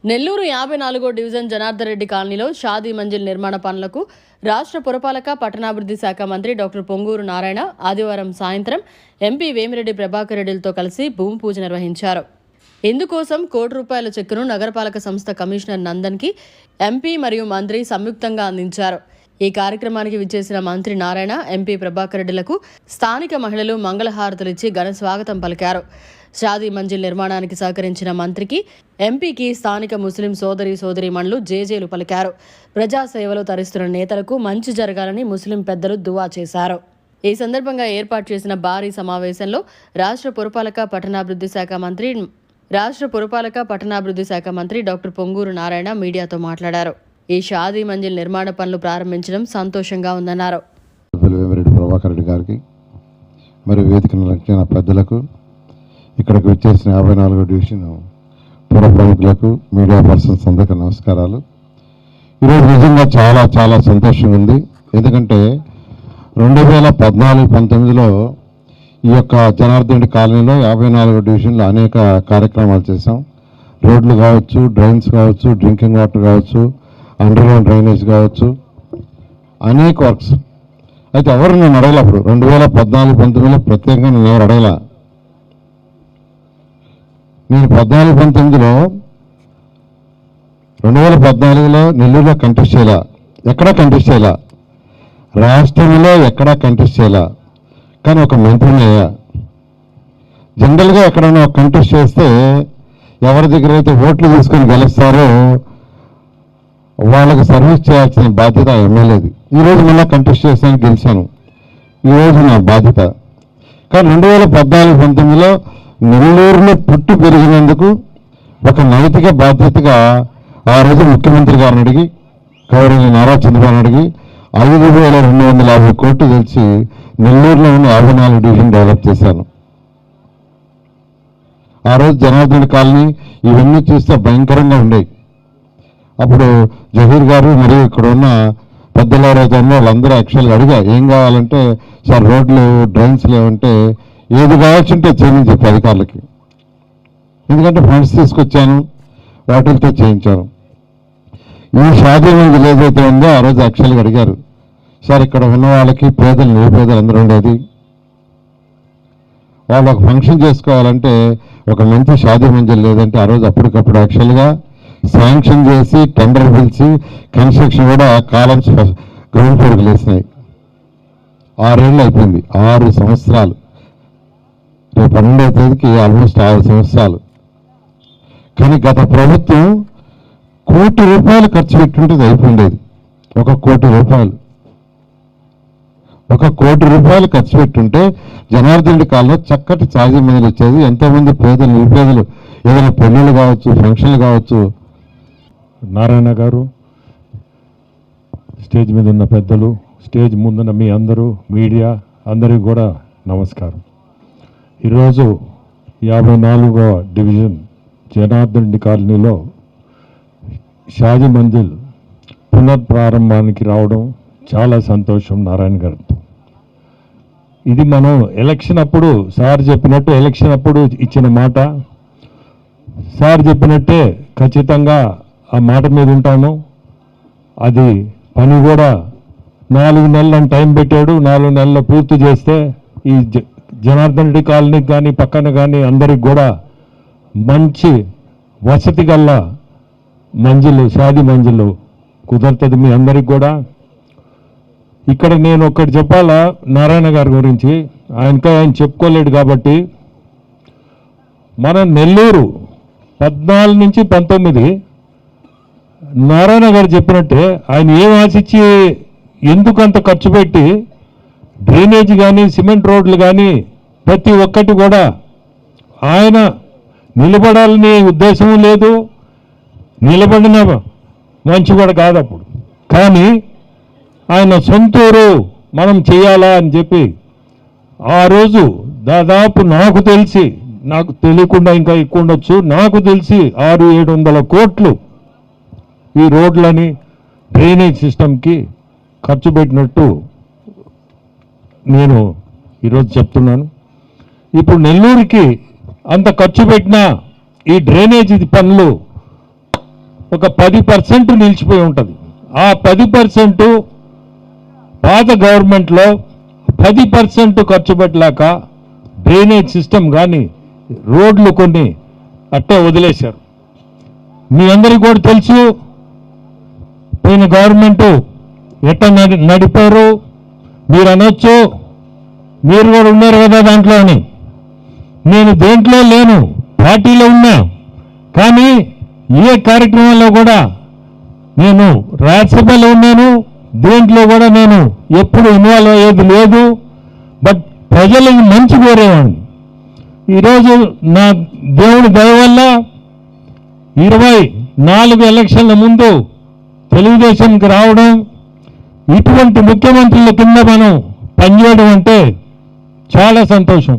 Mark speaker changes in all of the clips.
Speaker 1: Nellore 54వ division Janardhan Reddy కాలనీలో షాదీ మంజిల్ నిర్మాణ పనులకు రాష్ట్ర పురపాలక పట్టణాభివృద్ధి శాఖ మంత్రి డాక్టర్ పొంగూరు నారాయణ ఆదివారం సాయంత్రం ఎంపీ వేమిరెడ్డి ప్రభాకర్ రెడ్డిలతో కలిసి భూమి పూజ నిర్వహించారు. ఇందుకోసం ₹1 కోటి చెక్కును నగరపాలక సంస్థ కమిషనర్ నందన్కి ఎంపీ మరియు మంత్రి సంయుక్తంగా అందించారు. ఈ కార్యక్రమానికి విచ్చేసిన మంత్రి నారాయణ, ఎంపీ ప్రభాకర్ రెడ్డిలకు స్థానిక మహిళలు మంగళహారతులిచ్చి ఘన స్వాగతం పలికారు. షాదీ మంజిల్ నిర్మాణానికి సహకరించిన మంత్రికి, ఎంపీకి స్థానిక ముస్లిం సోదరీమణులు జేజేలు పలికారు. ప్రజాసేవలో తరిస్తున్న నేతలకు మంచి జరగాలని ముస్లిం పెద్దలు దువా చేశారు. ఈ సందర్భంగా ఏర్పాటు చేసిన భారీ సమావేశంలో రాష్ట్ర పురపాలక పట్టణాభివృద్ధి శాఖ మంత్రి డాక్టర్ పొంగూరు నారాయణ మీడియాతో మాట్లాడారు. ఈ షాదీ మంజిల్ నిర్మాణ పనులు ప్రారంభించడం సంతోషంగా ఉందన్నారు.
Speaker 2: వేమిరెడ్డి ప్రభాకర్ రెడ్డి గారికి మరియు వేదికను రక్షణ పెద్దలకు, ఇక్కడికి వచ్చేసిన 54వ డివిజన్ పుర ప్రముఖులకు, మీడియా పర్సన్స్ అందరికీ నమస్కారాలు. ఈరోజు నిజంగా చాలా చాలా సంతోషంగా ఉంది. ఎందుకంటే 2014-19లో ఈ యొక్క జనార్దన్ రెడ్డి కాలనీలో 54వ డివిజన్లో అనేక కార్యక్రమాలు చేశాం. రోడ్లు కావచ్చు, డ్రైన్స్ కావచ్చు, డ్రింకింగ్ వాటర్ కావచ్చు, అండర్గ్రౌండ్ డ్రైనేజ్ కావచ్చు, అనేక వర్క్స్. అయితే ఎవరు నేను అడగల. అప్పుడు 2014-19లో ప్రత్యేకంగా నేను ఎవరు అడగల. నేను 2014లో నెల్లూరులో కంటెస్ట్ చేయాల, ఎక్కడా కంటెస్ట్ చేయాల, రాష్ట్రంలో ఎక్కడా కంటెస్ట్ చేయాల. కానీ ఒక మంత్రిని అయ్యా. జనరల్గా ఎక్కడైనా ఒక కంటెస్ట్ చేస్తే ఎవరి దగ్గర అయితే ఓట్లు తీసుకొని గెలుస్తారో వాళ్ళకి సర్వీస్ చేయాల్సిన బాధ్యత ఎమ్మెల్యేది. ఈరోజు మళ్ళీ కంటెస్ట్ చేస్తాను, గెలిచాను. ఈరోజు నా బాధ్యత. కానీ 2014-19లో నెల్లూరులో పుట్టి పెరిగినందుకు ఒక నైతిక బాధ్యతగా ఆ రోజు ముఖ్యమంత్రి గారిని అడిగి, గౌరవ నారా చంద్రబాబు అడిగి 5,250 కోట్లు తెలిసి నెల్లూరులో ఉన్న 54 డివిజన్ డెవలప్ చేశాను. ఆ రోజు జనార్దన్ కాలనీ ఇవన్నీ చూస్తే భయంకరంగా ఉండేవి. అప్పుడు జహీర్ గారు మరియు ఇక్కడ ఉన్న పెద్దల రోజుల్లో వాళ్ళందరూ యాక్చువల్గా అడిగా, ఏం కావాలంటే సార్ రోడ్లు డ్రైన్స్ లేవంటే ఏది కావాల్సింటే చేయమని చెప్పి అధికారులకి. ఎందుకంటే ఫండ్స్ తీసుకొచ్చాను, వాటితో చేయించాను. ఈ షాదీ మంజిల్ ఏదైతే ఉందో ఆ రోజు యాక్చువల్గా అడిగారు, సార్ ఇక్కడ ఉన్న వాళ్ళకి పేదలు, నిరుపేదలు అందరూ ఉండేది, వాళ్ళు ఒక ఫంక్షన్ చేసుకోవాలంటే ఒక మంచి షాదీ మంజిల్ లేదంటే ఆ రోజు అప్పటికప్పుడు యాక్చువల్గా శాంక్షన్ చేసి టెండర్ పిలిచి కన్స్ట్రక్షన్ కూడా కాలమ్స్ గ్రౌండ్ ఫ్లోర్కి లేసినాయి. 6 ఏళ్ళు అయిపోయింది, 6 సంవత్సరాలు. రేపు 12వ తేదీకి ఆల్మోస్ట్ 6 సంవత్సరాలు. కానీ గత ప్రభుత్వం ₹1 కోటి ఖర్చు పెట్టుంటే అయిపోయిండేది. ₹1 కోటి ఖర్చు పెట్టుంటే జనార్దన్ రెడ్డి కాలంలో చక్కటి షాదీ మంజిల్ వచ్చేది. ఎంతోమంది పేదలు, నిరుపేదలు ఏదైనా పెళ్ళిళ్ళు కావచ్చు, ఫంక్షన్లు కావచ్చు.
Speaker 3: నారాయణ గారు, స్టేజ్ మీద ఉన్న పెద్దలు, స్టేజ్ ముందున్న మీ అందరూ, మీడియా అందరికీ కూడా నమస్కారం. ఈరోజు 54వ డివిజన్ జనార్దన్ రెడ్డి కాలనీలో షాదీ మంజిల్ పునఃప్రారంభానికి రావడం చాలా సంతోషం. నారాయణ గారు, ఇది మనం ఎలక్షన్ అప్పుడు సార్ చెప్పినట్టు, ఎలక్షన్ అప్పుడు ఇచ్చిన మాట. సార్ చెప్పినట్టే ఖచ్చితంగా ఆ మాట మీద ఉంటాను. అది పని కూడా 4 నెలలను టైం పెట్టాడు. 4 నెలల్లో పూర్తి చేస్తే ఈ జనార్దన్ రెడ్డి కాలనీకి కానీ పక్కన కానీ అందరికి కూడా మంచి వసతి గల్ల మంజిలు, షాదీ మంజిలు కుదురుతుంది మీ అందరికి కూడా. ఇక్కడ నేను ఒకటి చెప్పాలా నారాయణ గారి గురించి, ఆయన చెప్పుకోలేడు కాబట్టి. మన నెల్లూరు 14 నుంచి 19 నారాయణ గారు చెప్పినట్టే ఆయన ఏం ఆశించి ఎందుకు అంత ఖర్చు పెట్టి డ్రైనేజ్ కానీ సిమెంట్ రోడ్లు కానీ ప్రతి ఒక్కటి కూడా ఆయన నిలబడాలని ఉద్దేశం లేదు, నిలబడిన మంచి కూడా కాదు అప్పుడు. కానీ ఆయన సొంతూరు మనం చేయాలా అని చెప్పి ఆ రోజు దాదాపు నాకు తెలియకుండా ఇంకా ఎక్కువ ఉండొచ్చు, నాకు తెలిసి 600-700 కోట్లు ఈ రోడ్లని డ్రైనేజ్ సిస్టమ్కి ఖర్చు పెట్టినట్టు నేను ఈరోజు చెప్తున్నాను. ఇప్పుడు నెల్లూరుకి అంత ఖర్చు పెట్టినా ఈ డ్రైనేజ్ పనులు ఒక 10% నిలిచిపోయి ఉంటుంది. ఆ 10% పాత గవర్నమెంట్లో 10% ఖర్చు పెట్టలేక డ్రైనేజ్ సిస్టమ్ కానీ రోడ్లు కొన్ని అట్టే వదిలేశారు. మీ అందరికీ కూడా తెలుసు పోయిన గవర్నమెంట్ ఎట్ట నడిపారు. మీరు అనొచ్చు మీరు కూడా ఉన్నారు కదా దాంట్లో అని. నేను దేంట్లో లేను, పార్టీలో ఉన్నా, కానీ ఏ కార్యక్రమంలో కూడా నేను రాజ్యసభలో ఉన్నాను, దేంట్లో కూడా నేను ఎప్పుడు ఇన్వాల్వ్ అయ్యేది లేదు. బట్ ప్రజలకు మంచి కోరేవాడిని. ఈరోజు నా దేవుడి దయ వల్ల 24 ఎలక్షన్ల ముందు తెలుగుదేశంకి రావడం, ఇటువంటి ముఖ్యమంత్రుల కింద మనం పనిచేయడం అంటే చాలా సంతోషం.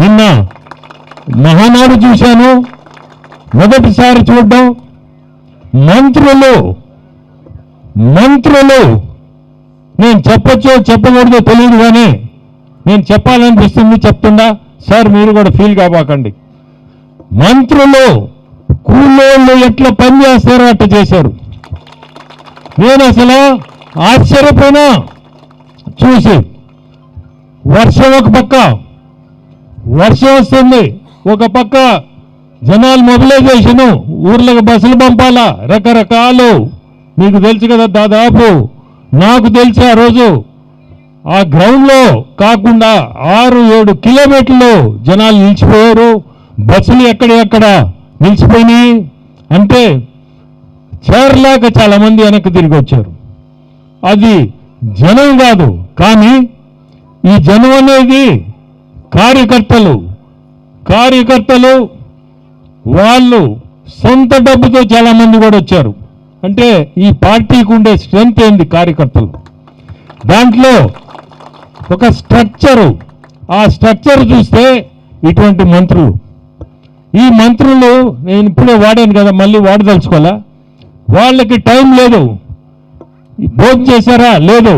Speaker 3: నిన్న మహానాడు చూశాను, మొదటిసారి చూడడం. మంత్రులు నేను చెప్పొచ్చో చెప్పకూడదో తెలియదు, కానీ నేను చెప్పాలనిపిస్తుంది, చెప్తుండా. సార్ మీరు కూడా ఫీల్ కాబాకండి. మంత్రులు కూలోళ్ళు ఎట్లా పని చేస్తారో అట్ట చేశారు. నేను అసలు ఆశ్చర్యపోయినా చూసి. వర్షం ఒక పక్క, వర్షం వస్తుంది, ఒక పక్క జనాలు మొబిలైజేషను, ఊర్లకు బస్సులు పంపాలా, రకరకాలు. మీకు తెలుసు కదా, దాదాపు నాకు తెలిసి ఆ రోజు ఆ గ్రౌండ్లో కాకుండా 6-7 కిలోమీటర్లు జనాలు నిలిచిపోయారు. బస్సులు ఎక్కడెక్కడ నిలిచిపోయినాయి అంటే చేరలేక చాలామంది వెనక్కి తిరిగి వచ్చారు. అది జనం కాదు, కానీ ఈ జనం అనేది కార్యకర్తలు వాళ్ళు సొంత డబ్బుతో చాలామంది కూడా వచ్చారు. అంటే ఈ పార్టీకి ఉండే స్ట్రెంత్ ఏంది కార్యకర్తలు. దాంట్లో ఒక స్ట్రక్చరు, ఆ స్ట్రక్చర్ చూస్తే ఇటువంటి మంత్రులు, ఈ మంత్రులు నేను ఇప్పుడే వాడాను కదా, మళ్ళీ వాడదలుచుకోవాలా. వాళ్ళకి టైం లేదు. భోజనం చేశారా? లేదు,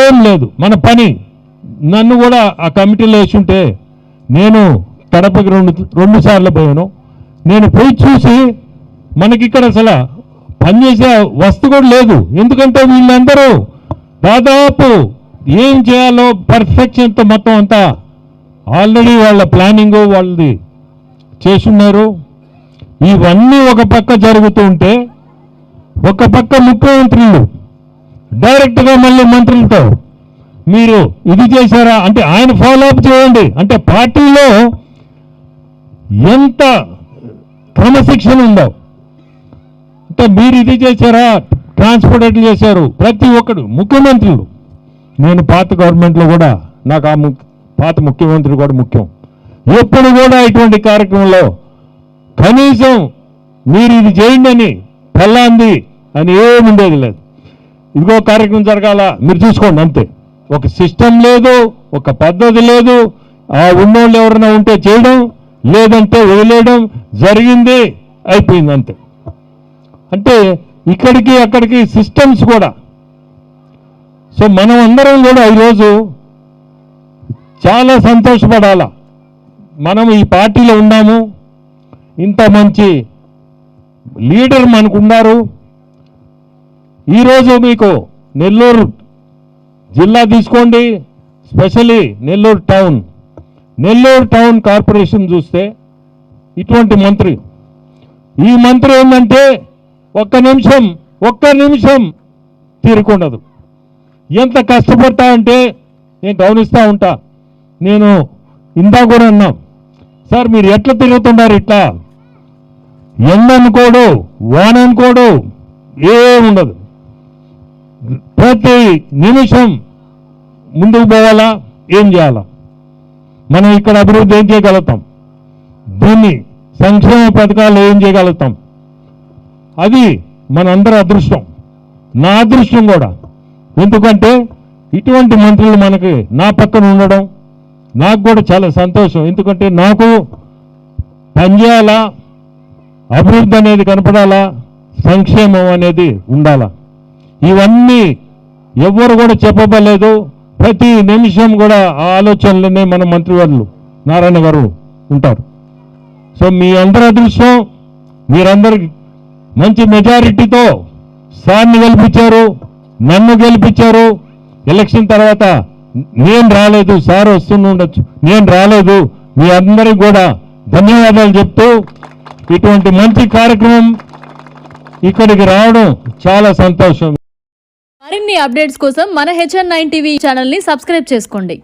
Speaker 3: ఏం లేదు. మన పని. నన్ను కూడా ఆ కమిటీలో వేసుంటే నేను కడపకి రెండు సార్లు పోయాను. నేను పోయి చూసి మనకి ఇక్కడ అసలు పనిచేసే వస్తు కూడా లేదు. ఎందుకంటే వీళ్ళందరూ దాదాపు ఏం చేయాలో పర్ఫెక్షన్తో మొత్తం అంతా ఆల్రెడీ వాళ్ళ ప్లానింగ్ వాళ్ళది చేసున్నారు. ఇవన్నీ ఒక పక్క జరుగుతూ ఉంటే, ఒక పక్క ముఖ్యమంత్రులు డైరెక్ట్గా మళ్ళీ మంత్రులతో మీరు ఇది చేశారా అంటే ఆయన ఫాలో అప్ చేయండి. అంటే పార్టీలో ఎంత క్రమశిక్షణ ఉందో. అంటే మీరు ఇది చేశారా, ట్రాన్స్పోర్ట్ ఎట్లు చేశారు, ప్రతి ఒక్కడు ముఖ్యమంత్రులు. నేను పాత గవర్నమెంట్లో కూడా నాకు ఆ పాత ముఖ్యమంత్రి కూడా ముఖ్యం. ఎప్పుడు కూడా ఇటువంటి కార్యక్రమంలో కనీసం మీరు ఇది చేయండి అని పెళ్ళాంది అని ఏముండేది లేదు. ఇదిగో కార్యక్రమం జరగాల మీరు చూసుకోండి అంతే. ఒక సిస్టమ్ లేదు, ఒక పద్ధతి లేదు. ఆ ఉన్నోళ్ళు ఎవరైనా ఉంటే చేయడం, లేదంటే వదిలేయడం, జరిగింది అయిపోయింది అంతే. అంటే ఇక్కడికి అక్కడికి సిస్టమ్స్ కూడా. సో మనం అందరం కూడా ఈరోజు చాలా సంతోషపడాలా. మనం ఈ పార్టీలో ఉన్నాము, ఇంత మంచి లీడర్ మనకు ఉన్నారు. ఈరోజు మీకు నెల్లూరు జిల్లా తీసుకోండి, స్పెషల్లీ నెల్లూరు టౌన్ కార్పొరేషన్ చూస్తే ఇటువంటి మంత్రి, ఈ మంత్రి ఏంటంటే ఒక్క నిమిషం తీరుకుండదు. ఎంత కష్టపడతా అంటే నేను గమనిస్తూ ఉంటా. నేను ఇందా కూడా అన్నాం, సార్ మీరు ఎట్లా తిరుగుతున్నారు, ఇట్లా ఎండ అనుకోడు, వాన అనుకోడు, ఏముండదు. ప్రతి నిమిషం ముందుకు పోవాలా, ఏం చేయాలా, మనం ఇక్కడ అభివృద్ధి ఏం చేయగలుగుతాం, దీన్ని సంక్షేమ పథకాలు ఏం చేయగలుగుతాం, అది మనందరి అదృష్టం, నా అదృష్టం కూడా. ఎందుకంటే ఇటువంటి మంత్రులు మనకి నా పక్కన ఉండడం నాకు కూడా చాలా సంతోషం. ఎందుకంటే నాకు పనిచేయాలా, అభివృద్ధి అనేది కనపడాలా, సంక్షేమం అనేది ఉండాలా. ఇవన్నీ ఎవ్వరు కూడా చెప్పబలేదు. ప్రతి నిమిషం కూడా ఆ ఆలోచనలనే మన మంత్రివర్యులు నారాయణ గారు ఉంటారు. సో మీ అందరి అదృష్టం, మీరందరికి మంచి మెజారిటీతో సార్ని గెలిపించారు, నన్ను గెలిపించారు. ఎలక్షన్ తర్వాత నేను రాలేదు, సార్ వస్తుండొచ్చు, నేను రాలేదు. మీ అందరికి కూడా ధన్యవాదాలు చెప్తూ ఇటువంటి మంచి కార్యక్రమం ఇక్కడికి రావడం చాలా సంతోషం.
Speaker 1: మరిన్ని అప్డేట్స్ కోసం మన HN9 టీవీ ఛానల్ని సబ్స్క్రైబ్ చేసుకోండి.